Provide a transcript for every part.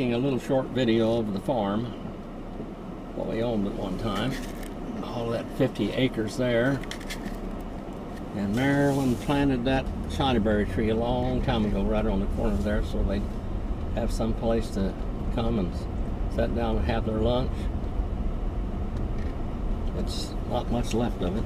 A little short video of the farm, what we owned at one time. All that 50 acres there. And Marilyn planted that shottyberry tree a long time ago right on the corner there so they'd have some place to come and sit down and have their lunch. It's not much left of it.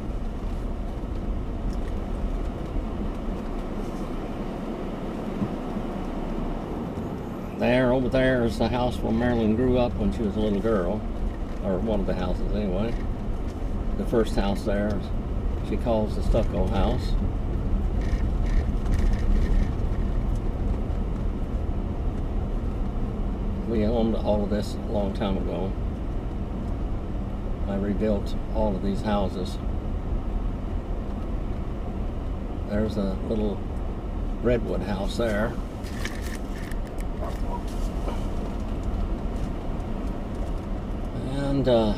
Over there is the house where Marilyn grew up when she was a little girl, or one of the houses anyway. The first house there, she calls the stucco house. We owned all of this a long time ago. I rebuilt all of these houses. There's a little redwood house there. And the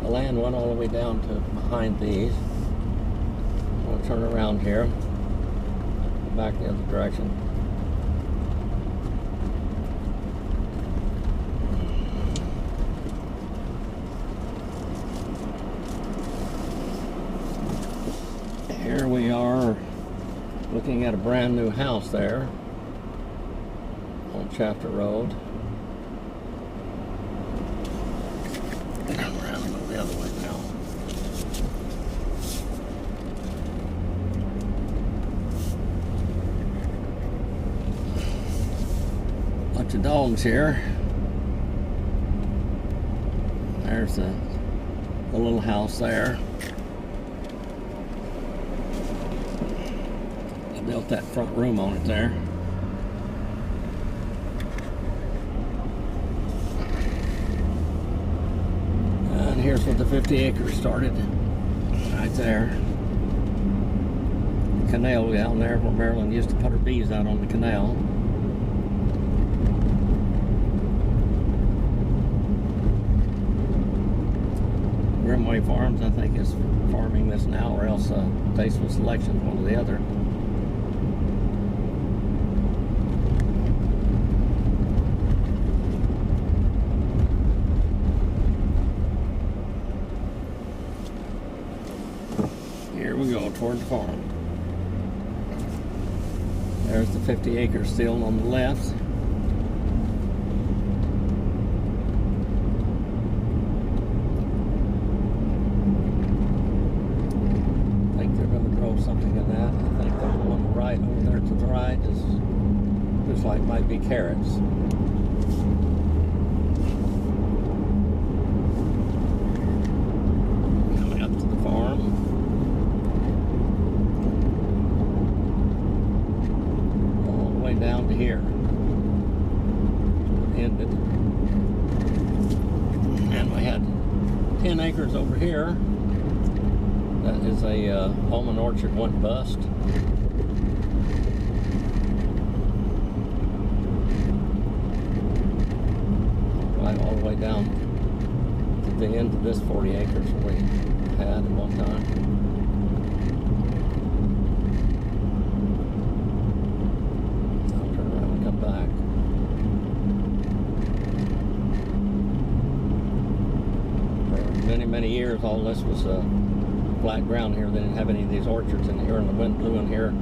land went all the way down to behind these. I'm going to turn around here, back the other direction. Here we are looking at a brand new house there on Chapter Road. The other way now. Bunch of dogs here. There's the little house there. I built that front room on it there. Here's where the 50 acres started, right there. The canal down there where Marilyn used to put her bees out on the canal. Grimway Farms, I think, is farming this now, or else Tasteful Selection, one or the other. Here we go toward the farm. There's the 50 acres still on the left. I think they're going to grow something in that. I think the one on the right, over there to the right, looks like it might be carrots. Coming up to the farm. Down to here. It ended. And we had 10 acres over here. That is a home and orchard went bust. Right all the way down to the end of this 40 acres we had at one time. Back. For many years, all this was flat ground here. They didn't have any of these orchards in here, and the wind blew in here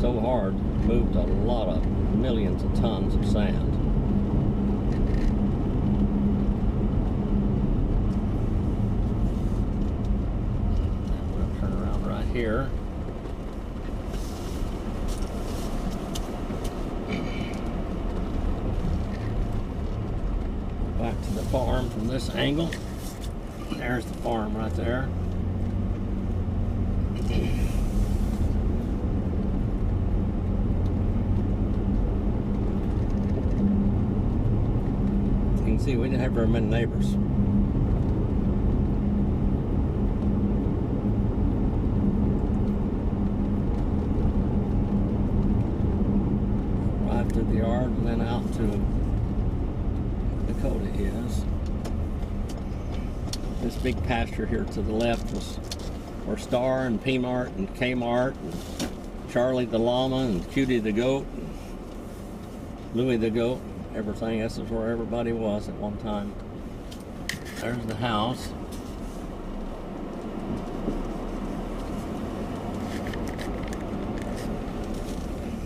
so hard, moved a lot of millions of tons of sand. We'll turn around right here. Back to the farm from this angle. There's the farm right there. You can see we didn't have very many neighbors. Right through the yard and then out to Dakota is. This big pasture here to the left was where Star and P-Mart and Kmart and Charlie the llama and Cutie the goat and Louie the goat everything. This is where everybody was at one time. There's the house.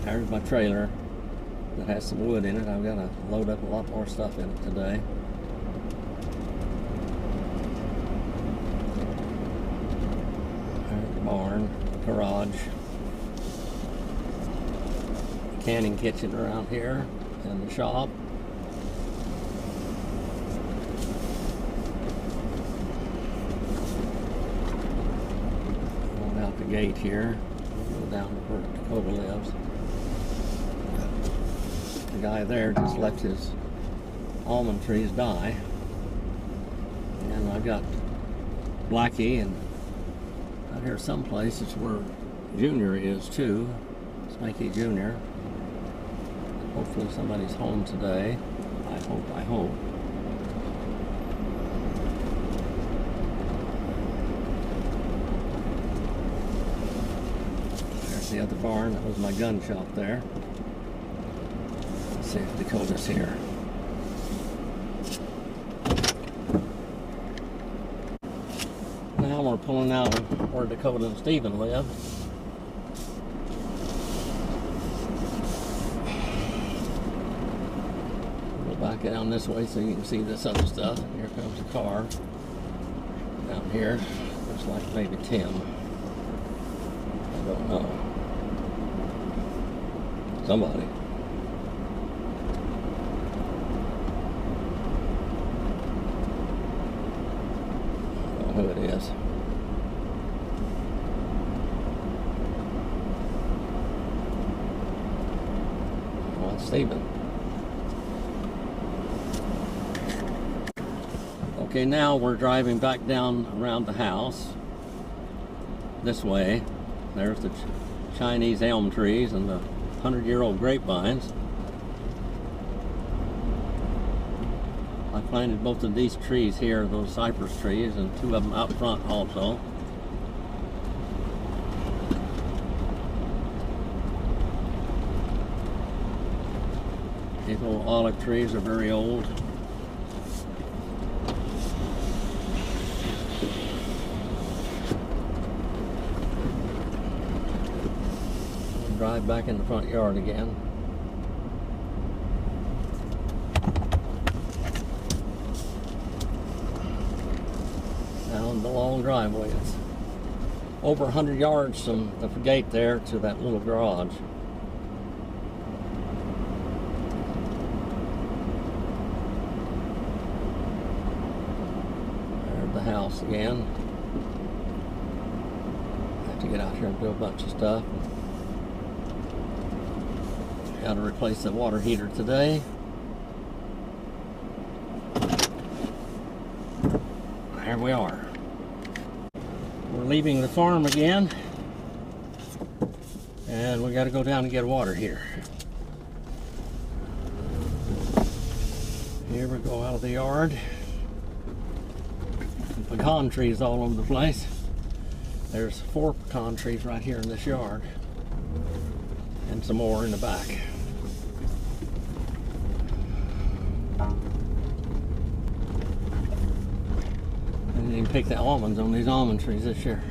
There's my trailer that has some wood in it. I've got to load up a lot more stuff in it today. There's the barn, garage, canning kitchen around here, and the shop. Going out the gate here, go down to where Dakota lives. The guy there just let his almond trees die, and I've got Blackie, and out here someplace it's where Junior is too, Spanky Junior. Hopefully somebody's home today. I hope. There's the other barn. That was my gun shop there. Let's see if Dakota's here. Now we're pulling out of where Dakota and Stephen live. Back down this way so you can see this other stuff. Here comes a car down here. Looks like maybe Tim. I don't know. Somebody. I don't know who it is. Well, it's Stephen. Okay, now we're driving back down around the house this way. There's the Chinese elm trees and the 100-year-old grapevines. I planted both of these trees here, those cypress trees, and two of them out front also. These old olive trees are very old. Drive back in the front yard again. Down the long driveway. It's over 100 yards from the gate there to that little garage. There's the house again. Have to get out here and do a bunch of stuff. Got to replace the water heater today. There we are. We're leaving the farm again, and we got to go down and get water here. Here we go out of the yard. Pecan trees all over the place. There's 4 pecan trees right here in this yard, and some more in the back. I didn't even pick the almonds on these almond trees this year.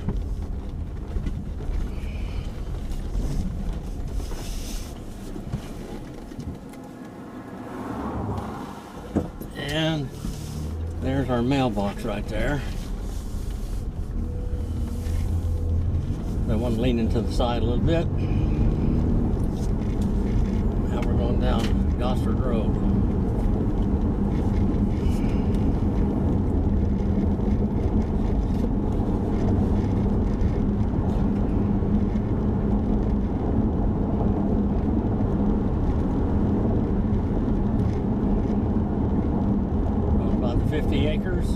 And there's our mailbox right there. The one leaning to the side a little bit. Now we're going down Gosford Road. About 50 acres.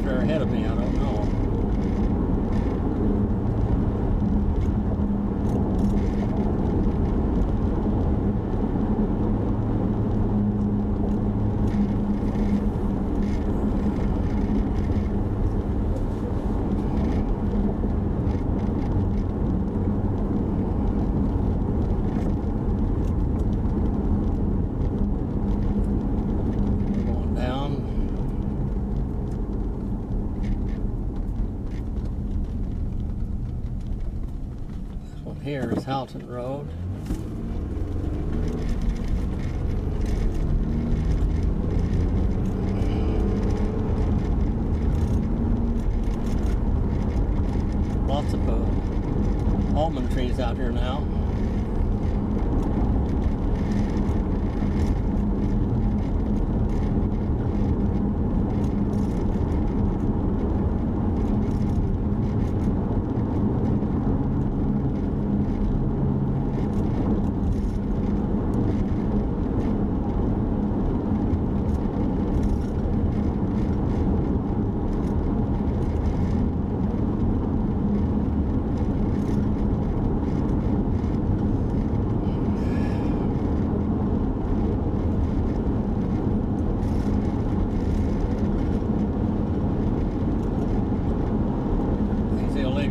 they're ahead of me, I don't know. Here is Halton Road. Lots of almond trees out here now.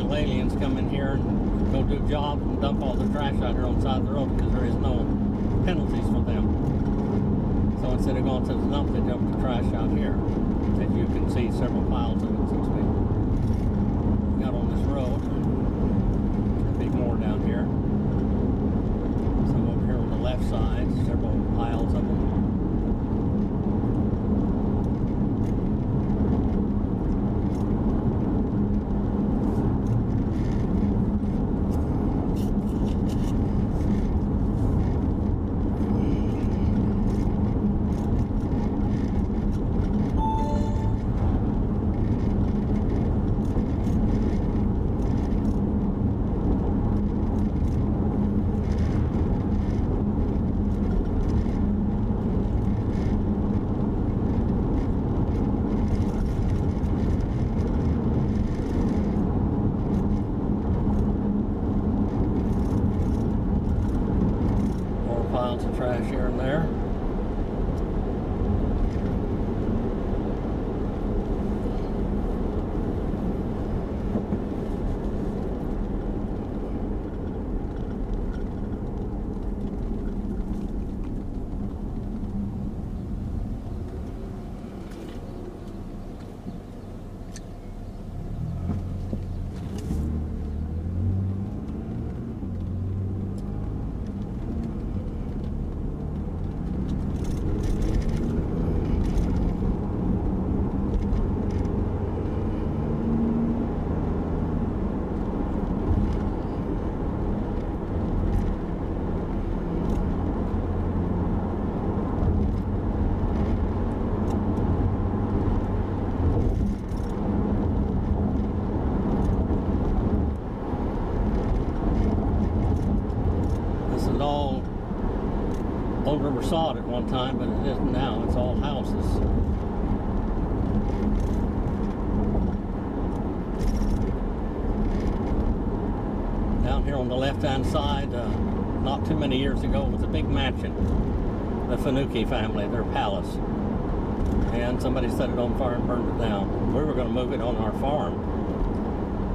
Aliens come in here and go do jobs and dump all the trash out here on the side of the road because there is no penalties for them. So instead of going to the dump, they dump the trash out here. As you can see, several piles of it since we got on this road. There'll be more down here. Some over here on the left side, several piles of them. Piles of trash here and there. All Old River sod at one time, but it isn't now. It's all houses. Down here on the left-hand side, not too many years ago, was a big mansion. The Finucane family, their palace. And somebody set it on fire and burned it down. We were going to move it on our farm,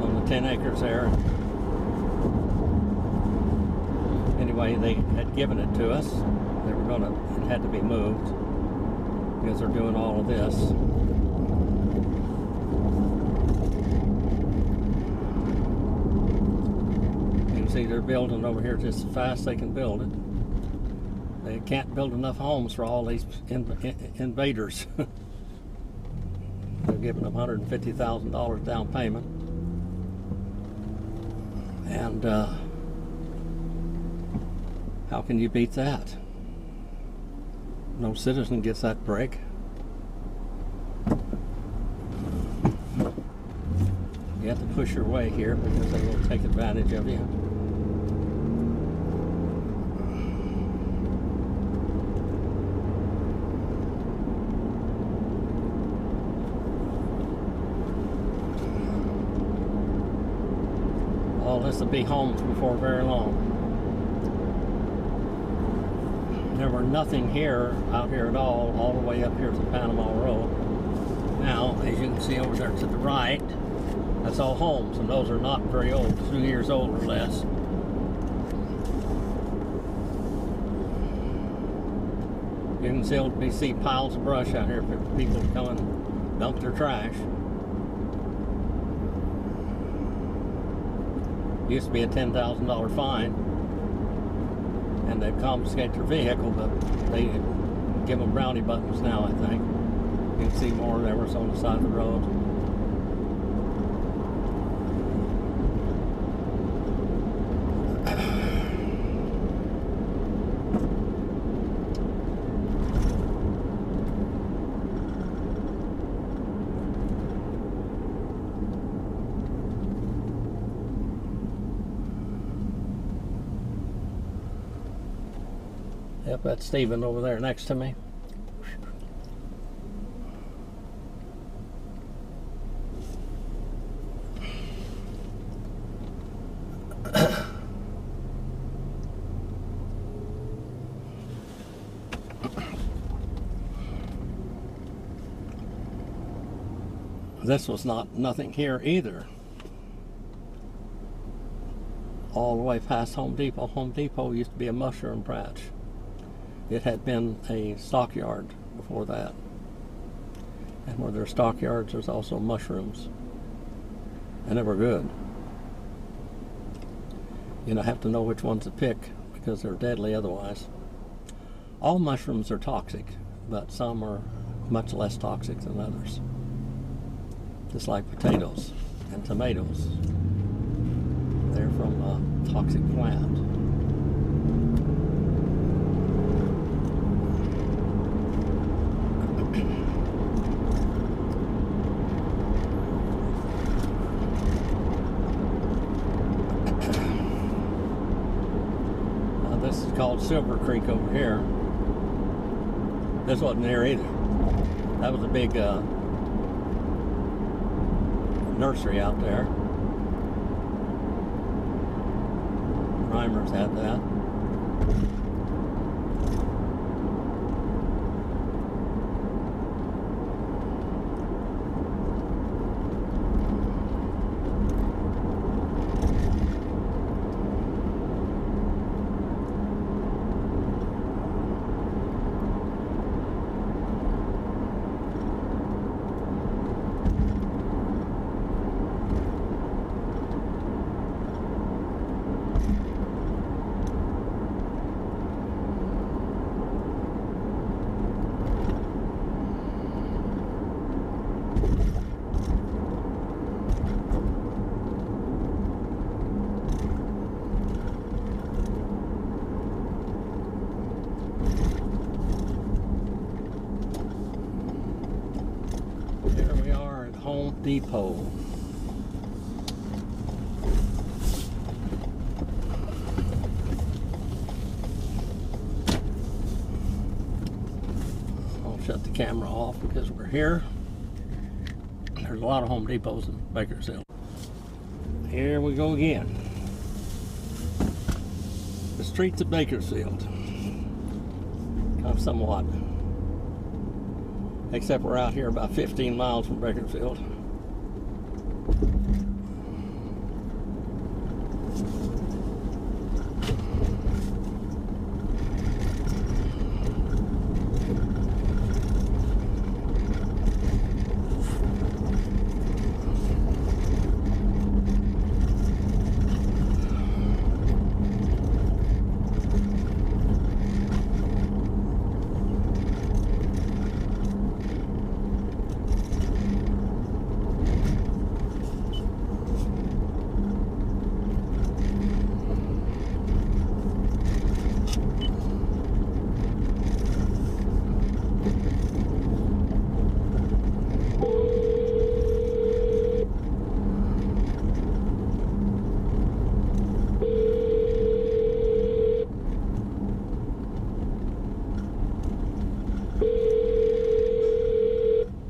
on the 10 acres there. Anyway, they had given it to us. They were going to, it had to be moved because they're doing all of this. You can see they're building over here just as fast as they can build it. They can't build enough homes for all these invaders. They're giving them $150,000 down payment. And how can you beat that? No citizen gets that break. You have to push your way here because they will take advantage of you. Well, this will be homes before very long. There were nothing here, out here at all the way up here to Panama Road. Now, as you can see over there to the right, that's all homes, and those are not very old, 2 years old or less. You can still see piles of brush out here for people to come and dump their trash. Used to be a $10,000 fine, and they confiscate their vehicle, but they give them brownie buttons now, I think. You can see more there was on the side of the road. Yep, that's Stephen over there next to me. This was nothing here either. All the way past Home Depot. Home Depot used to be a mushroom patch. It had been a stockyard before that. And where there are stockyards, there's also mushrooms. And they were good. You know, have to know which ones to pick because they're deadly otherwise. All mushrooms are toxic, but some are much less toxic than others. Just like potatoes and tomatoes. They're from a toxic plant. Now this is called Silver Creek over here. This wasn't there either. That was a big nursery out there. Reimers had that. Home Depot. I'll shut the camera off because we're here. There's a lot of Home Depots in Bakersfield. Here we go again. The streets of Bakersfield. Kind of somewhat. Except we're out here about 15 miles from Bakersfield.